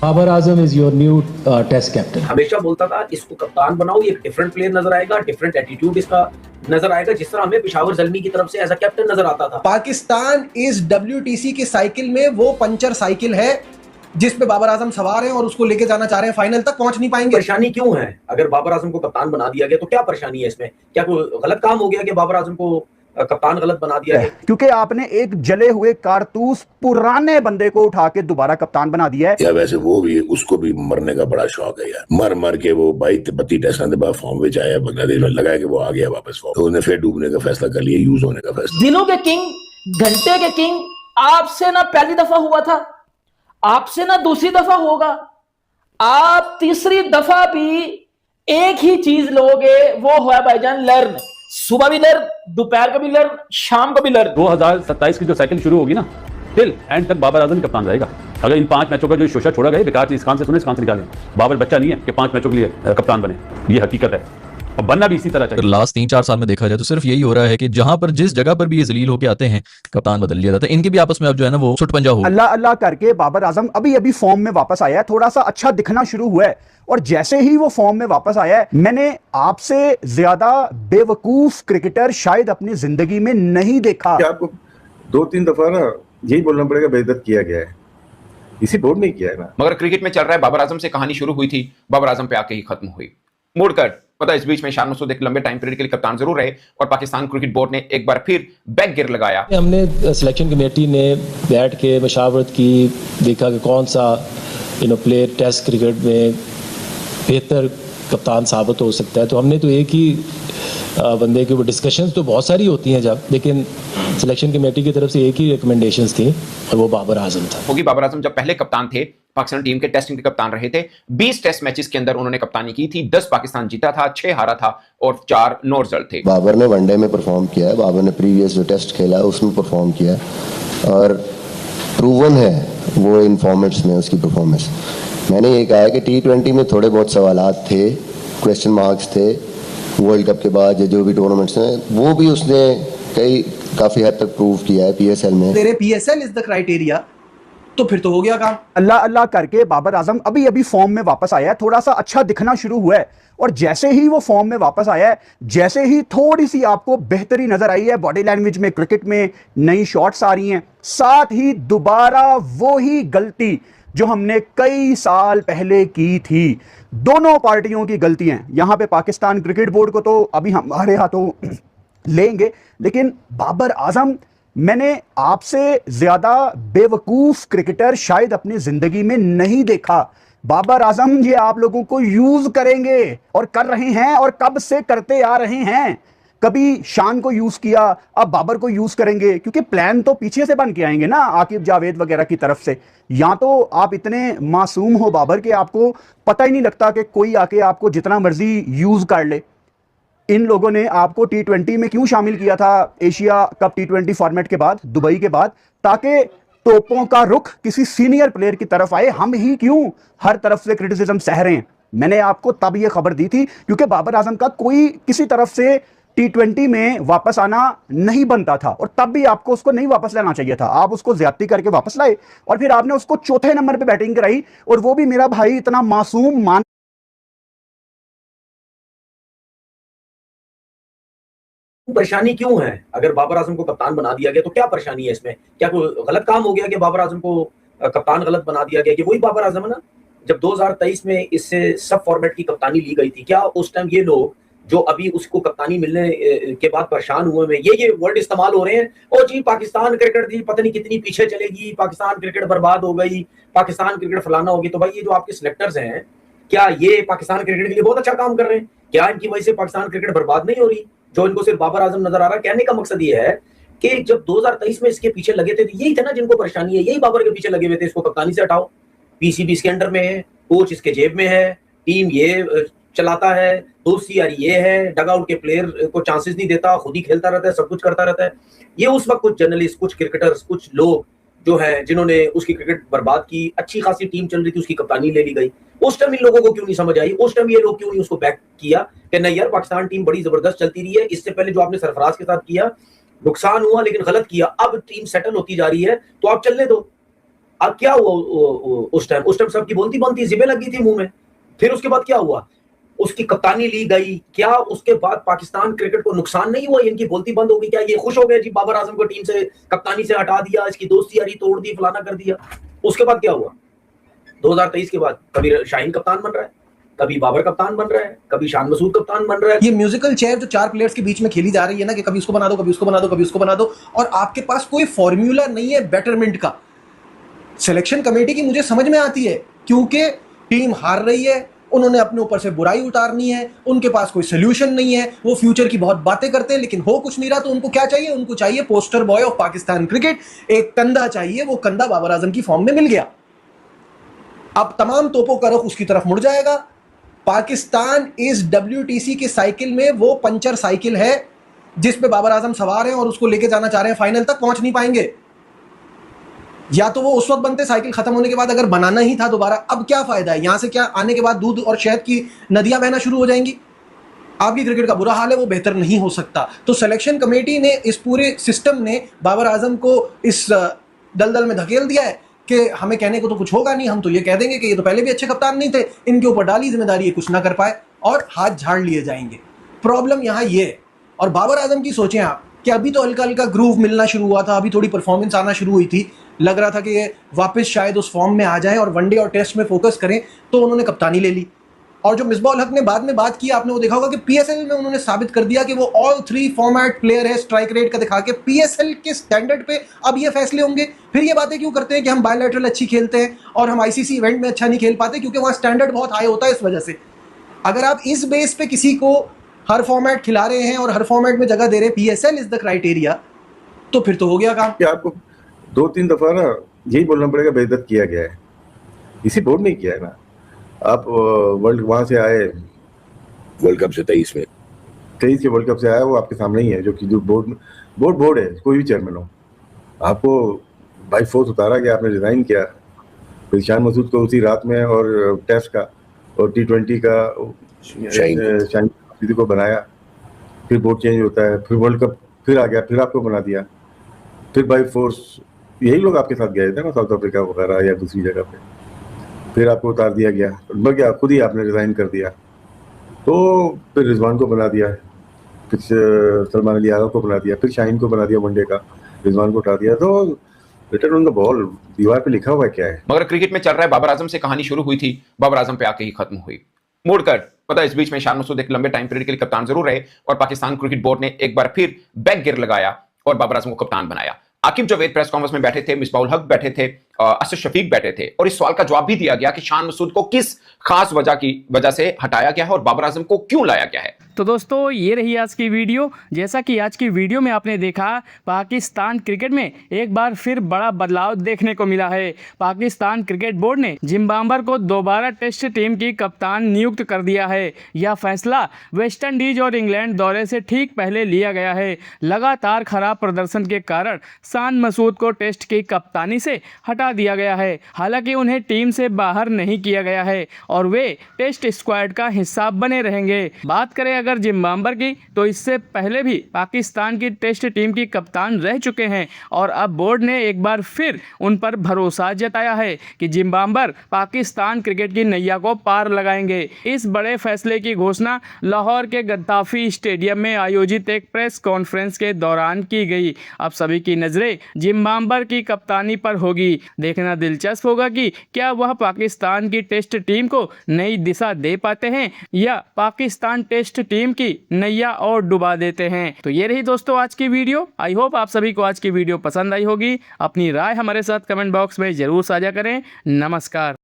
Babar Azam is your new test captain. हमेशा बोलता था इसको कप्तान बनाओ, ये डिफरेंट प्लेयर नजर आएगा, डिफरेंट एटीट्यूड इसका नजर आएगा, जिस तरह हमें पेशावर ज़ल्मी की तरफ से एज अ कैप्टन नजर आता था। पाकिस्तान इस WTC की साइकिल में वो पंचर साइकिल है जिस पे बाबर आजम सवार हैं और उसको लेके जाना चाह रहे हैं, फाइनल तक पहुंच नहीं पाएंगे। परेशानी क्यों है? अगर बाबर आजम को कप्तान बना दिया गया तो क्या परेशानी है इसमें? क्या कोई गलत काम हो गया कि बाबर आजम को कप्तान गलत बना दिया गया? क्योंकि आपने एक जले हुए कारतूस पुराने बंदे को उठा के दोबारा कप्तान बना दिया है। या वैसे वो भी, उसको भी मरने का बड़ा शौक है यार, मर मर के वो 22-32 टेस्ट के बाद फॉर्म में आया, बांग्लादेश में लगा के वो आ गया वापस फॉर्म, तो उसने फिर डूबने का फैसला कर लिया, यूज होने का फैसला। दिनों के किंग, घंटे के किंग आपसे ना पहली दफा हुआ था, आपसे ना दूसरी दफा होगा, आप तीसरी दफा भी एक ही चीज लोगे, वो है भाईजान लर्न। सुबह भी लर्न, दोपहर का भी लर्न, शाम को भी लर्न। 2027 की जो साइकिल शुरू होगी ना, टिल एंड तक बाबर आजम कप्तान रहेगा। अगर इन 5 मैचों का जो शोशा छोड़ा गया बेकार, इस कान से सुने, इस कान से निकालें। बाबर बच्चा नहीं है कि 5 मैचों के लिए कप्तान बने, ये हकीकत है और बनना भी इसी तरह चाहिए। लास्ट 3-4 साल में देखा जाए तो सिर्फ यही हो रहा है कि जहां पर जिस जगह पर भी ये जलील होके आते हैं, कप्तान बदल लिया जाता है। इनके भी आपस में अब जो है ना वो सुट पंजा हो। अल्लाह अल्लाह करके बाबर आजम अभी अभी फॉर्म में वापस आया है, थोड़ा सा अच्छा दिखना शुरू हुआ है, और जैसे ही वो फॉर्म में वापस आया है, मैंने आपसे ज्यादा बेवकूफ क्रिकेटर शायद अपनी जिंदगी में नहीं देखा। आपको 2-3 दफा ना यही बोलना पड़ेगा बेइज्जत किया गया है, इसी बोर्ड नहीं किया है ना। मगर क्रिकेट में चल रहा है, बाबर आजम से कहानी शुरू हुई थी, बाबर आजम पे आके ही खत्म हुई। मोड़ कट पता है, इस बीच में शान मसूद एक लंबे टाइम पीरियड के लिए कप्तान जरूर रहे और पाकिस्तान क्रिकेट बोर्ड ने एक बार फिर बैक गियर लगाया। हमने सिलेक्शन कमेटी ने बैठ के मशावरत की, देखा कि कौन सा प्लेयर टेस्ट क्रिकेट में बेहतर कप्तान साबित हो सकता है। तो हमने तो एक ही बंदे के ऊपर डिस्कशंस तो बहुत सारी होती हैं जब, लेकिन सिलेक्शन कमेटी की तरफ से एक ही रिकमेंडेशंस थी और वो बाबर आजम था। होगी बाबर आजम जब पहले कप्तान थे, पाकिस्तान टीम के टेस्टिंग के कप्तान रहे थे। 20 टेस्ट मैचेस के अंदर उन्होंने कप्तानी की थी, 10 पाकिस्तान जीता था, 6 हारा था और 4 नो रिजल्ट थे। बाबर ने वनडे में परफॉर्म किया है, बाबर ने प्रीवियस जो टेस्ट खेला है उसमें परफॉर्म किया है और प्रूवन है वो इन फॉर्मेट्स में उसकी परफॉर्मेंस। मैंने ये कहा है कि T20 में थोड़े बहुत सवालात थे, क्वेश्चन मार्क्स थे, वर्ल्ड कप के बाद या जो भी टूर्नामेंट्स हैं, वो भी उसने काफी हद तक प्रूव किया है PSL में। तेरे PSL इज द क्राइटेरिया, तो फिर तो हो गया काम। अल्लाह अल्लाह करके बाबर आजम अभी अभी फॉर्म में वापस आया है, थोड़ा सा अच्छा दिखना शुरू हुआ है, और जैसे ही वो फॉर्म में वापस आया है, जैसे ही थोड़ी सी आपको बेहतरी नजर आई है बॉडी लैंग्वेज में, क्रिकेट में नई शॉट्स आ रही हैं, साथ ही दोबारा वो ही गलती जो हमने कई साल पहले की थी। दोनों पार्टियों की गलतियां यहां पे, पाकिस्तान क्रिकेट बोर्ड को तो अभी हमारे हाथों लेंगे, लेकिन बाबर आजम, मैंने आपसे ज्यादा बेवकूफ क्रिकेटर शायद अपनी जिंदगी में नहीं देखा। बाबर आजम ये आप लोगों को यूज करेंगे और कर रहे हैं और कब से करते आ रहे हैं। कभी शान को यूज किया, अब बाबर को यूज करेंगे, क्योंकि प्लान तो पीछे से बन के आएंगे ना, आकिब जावेद वगैरह की तरफ से। या तो आप इतने मासूम हो बाबर के आपको पता ही नहीं लगता कि कोई आके आपको जितना मर्जी यूज कर ले। इन लोगों ने आपको T20 में क्यों शामिल किया था एशिया कप T20 फॉर्मेट के बाद, दुबई के बाद, ताकि तोपों का रुख किसी सीनियर प्लेयर की तरफ आए। हम ही क्यों हर तरफ से क्रिटिसिज्म सह रहे हैं? मैंने आपको तब यह खबर दी थी क्योंकि बाबर आजम का कोई किसी तरफ से T20 में वापस आना नहीं बनता था, और तब भी आपको उसको नहीं वापस लेना चाहिए था। आप उसको ज्यादती करके वापस लाए और फिर आपने उसको चौथे नंबर पे बैटिंग कराई, और वो भी मेरा भाई इतना मासूम मान। परेशानी क्यों है? अगर बाबर आजम को कप्तान बना दिया गया तो क्या परेशानी है इसमें? क्या कोई गलत काम हो गया कि बाबर आजम को कप्तान गलत बना दिया गया? कि वही बाबर आजम है ना, जब 2023 में इससे सब फॉर्मेट की कप्तानी ली गई थी, क्या उस टाइम ये लोग जो अभी उसको कप्तानी मिलने के बाद परेशान हुए में ये वर्ड इस्तेमाल हो रहे हैं, ओ जी पाकिस्तान क्रिकेट जी पता नहीं कितनी पीछे चलेगी, पाकिस्तान क्रिकेट बर्बाद हो गई, पाकिस्तान क्रिकेट फलाना होगी। तो भाई ये जो आपके सिलेक्टर्स हैं, क्या ये पाकिस्तान क्रिकेट के लिए बहुत अच्छा काम कर रहे हैं? क्या इनकी वजह से पाकिस्तान क्रिकेट बर्बाद नहीं हो रही? जो इनको सिर्फ बाबर आजम नजर आ रहा है। कहने का मकसद ये है कि जब 2023 में इसके पीछे लगे थे, यही थे ना जिनको परेशानी है, यही बाबर के पीछे लगे हुए थे, इसको कप्तानी से हटाओ, PCB इसके अंडर में है, कोच इसके जेब में है, टीम ये चलाता है, दोस्ती यारी ये है, डगआउट के प्लेयर को चांसेस नहीं देता, खुद ही खेलता रहता है, सब कुछ करता रहता है। ये उस वक्त कुछ जर्नलिस्ट, कुछ क्रिकेटर्स, कुछ लोग जो है जिन्होंने उसकी क्रिकेट बर्बाद की, अच्छी खासी टीम चल रही थी, उसकी कप्तानी ले ली गई। उस टाइम इन लोगों को क्यों नहीं समझ आई? उस टाइम ये लोग क्यों नहीं उसको बैक किया कि नहीं यार पाकिस्तान टीम बड़ी जबरदस्त चलती रही है, इससे पहले जो आपने सरफराज के साथ किया नुकसान हुआ लेकिन गलत किया, अब टीम सेटल होती जा रही है तो आप चलने दो। अब क्या हुआ उस टाइम सबकी बोलती बनती, जिबे लगी थी मुंह में। फिर उसके बाद क्या हुआ, उसकी कप्तानी ली गई, क्या उसके बाद पाकिस्तान क्रिकेट को नुकसान नहीं हुआ? इनकी बोलती बंद हो गई? क्या ये खुश हो गए जी बाबर आजम को टीम से कप्तानी से हटा दिया, इसकी दोस्ती यारी तोड़ दी, फलाना कर दिया? उसके बाद क्या हुआ? 2023 के बाद कभी शाहीन कप्तान बन रहा है, कभी बाबर कप्तान बन रहा है, कभी शान मसूद कप्तान बन रहा है। ये म्यूजिकल चेयर जो 4 प्लेयर्स के बीच में खेली जा रही है ना, कि कभी उसको बना दो, कभी उसको बना दो, कभी उसको बना दो, और आपके पास कोई फॉर्मूला नहीं है बेटरमेंट का। सिलेक्शन कमेटी की मुझे समझ में आती है, क्योंकि टीम हार रही है, उन्होंने अपने ऊपर से बुराई उतारनी है, उनके पास कोई सोल्यूशन नहीं है, वो फ्यूचर की बहुत बातें करते हैं लेकिन हो कुछ नहीं रहा। तो उनको क्या चाहिए? उनको चाहिए poster boy of Pakistan cricket, एक कंधा चाहिए। वो कंधा बाबर आजम की फॉर्म में मिल गया। अब तमाम तोपों का रुख उसकी तरफ मुड़ जाएगा। पाकिस्तान इस WTC के साइकिल में वो पंचर साइकिल है जिस पे बाबर आजम सवार हैं और उसको लेके जाना चाह रहे हैं, फाइनल तक पहुंच नहीं पाएंगे। या तो वो उस वक्त बनते साइकिल खत्म होने के बाद, अगर बनाना ही था दोबारा, अब क्या फायदा है? यहां से क्या आने के बाद दूध और शहद की नदियां बहना शुरू हो जाएंगी? आपकी क्रिकेट का बुरा हाल है, वो बेहतर नहीं हो सकता। तो सिलेक्शन कमेटी ने, इस पूरे सिस्टम ने बाबर आजम को इस दलदल में धकेल दिया है कि हमें कहने को तो कुछ होगा नहीं, हम तो ये कह देंगे कि ये तो पहले भी अच्छे कप्तान नहीं थे, इनके ऊपर डाली जिम्मेदारी, ये कुछ ना कर पाए और हाथ झाड़ लिए जाएंगे। प्रॉब्लम यहाँ ये है। और बाबर आजम की सोचें आप कि अभी तो हल्का हल्का ग्रूव मिलना शुरू हुआ था, अभी थोड़ी परफॉर्मेंस आना शुरू हुई थी, लग रहा था कि ये वापस शायद उस फॉर्म में आ जाए और वनडे और टेस्ट में फोकस करें, तो उन्होंने कप्तानी ले ली। और जो मिसबाउल हक ने बाद में बात की, आपने वो देखा होगा कि PSL में उन्होंने साबित कर दिया कि वो ऑल 3 फॉर्मेट प्लेयर है, स्ट्राइक रेट का दिखा के। PSL के स्टैंडर्ड पे अब ये फैसले होंगे। फिर ये बातें क्यों करते हैं कि हम बायलैटरल अच्छी खेलते हैं और हम ICC इवेंट में अच्छा नहीं खेल पाते? क्योंकि वहाँ स्टैंडर्ड बहुत हाई होता है। इस वजह से अगर आप इस बेस पे किसी को हर फॉर्मेट खिला रहे हैं और हर फॉर्मेट में जगह दे रहे हैं, PSL इज द क्राइटेरिया, तो फिर तो हो गया काम। आपको 2-3 दफा ना यही बोलना पड़ेगा, बेइज्जत किया गया है। इसी बोर्ड ने किया है ना। आप वर्ल्ड वहां से आए, वर्ल्ड कप से 23 में 23 के वर्ल्ड कप से आया, वो आपके सामने ही है। जो कि जो बोर्ड है, कोई भी चेयरमैन हो, आपको बाई फोर्स उतारा गया, आपने रिजाइन किया। फिर शान मसूद को उसी रात में, और टेस्ट का और T20 का शाहीन को बनाया। फिर बोर्ड चेंज होता है, फिर वर्ल्ड कप फिर आ गया, फिर आपको बना दिया। फिर बाई फोर्स यही लोग आपके साथ गए थे ना, साउथ अफ्रीका वगैरह या दूसरी जगह पे, फिर आपको उतार दिया गया, बल्कि खुद ही आपने रिजाइन कर दिया। तो फिर रिजवान को बना दिया, फिर सलमान अली आगा को बना दिया, फिर शाहीन को बना दिया वनडे का, रिजवान को उठा दिया। तो रिटर्न ऑन द बॉल दीवार पे लिखा हुआ है क्या है? मगर क्रिकेट में चल रहा है, बाबर आजम से कहानी शुरू हुई थी, बाबर आजम पे आके ही खत्म हुई। मोड़कर पता है, इस बीच में शान मसूद एक लंबे टाइम पीरियड के लिए कप्तान जरूर रहे और पाकिस्तान क्रिकेट बोर्ड ने एक बार फिर बैक गियर लगाया और बाबर आजम को कप्तान बनाया। आकिब जावेद प्रेस कॉन्फ्रेंस में बैठे थे, मिसबाउल हक बैठे थे, असद शफीक बैठे थे, और इस सवाल का जवाब भी दिया गया कि शान मसूद को किस खास वजह से हटाया गया है और बाबर आजम को क्यों लाया गया है। तो दोस्तों, ये रही आज की वीडियो। जैसा कि आज की वीडियो में आपने देखा, पाकिस्तान क्रिकेट में एक बार फिर बड़ा बदलाव देखने को मिला है। पाकिस्तान क्रिकेट बोर्ड ने जिम्बाब्वे को दोबारा टेस्ट टीम की कप्तान नियुक्त कर दिया है। यह फैसला वेस्ट इंडीज और इंग्लैंड दौरे से ठीक पहले लिया गया है। लगातार खराब प्रदर्शन के कारण शान मसूद को टेस्ट की कप्तानी से हटा दिया गया है। हालांकि उन्हें टीम से बाहर नहीं किया गया है और वे टेस्ट स्क्वाड का हिस्सा बने रहेंगे। बात करें अगर जिम्बाब्वे की, तो इससे पहले भी पाकिस्तान की टेस्ट टीम की कप्तान रह चुके हैं और अब बोर्ड ने एक बार फिर उन पर भरोसा जताया है कि जिम्बाब्वे पाकिस्तान क्रिकेट की नैया को पार लगाएंगे। इस बड़े फैसले की घोषणा लाहौर के गद्दाफी स्टेडियम में आयोजित एक प्रेस कॉन्फ्रेंस के दौरान की गई। अब सभी की नजरें जिम्बाब्वे की कप्तानी पर होगी। देखना दिलचस्प होगा कि क्या वह पाकिस्तान की टेस्ट टीम को नई दिशा दे पाते हैं या पाकिस्तान टेस्ट टीम की नैया और डुबा देते हैं। तो ये रही दोस्तों आज की वीडियो। आई होप आप सभी को आज की वीडियो पसंद आई होगी। अपनी राय हमारे साथ कमेंट बॉक्स में जरूर साझा करें। नमस्कार।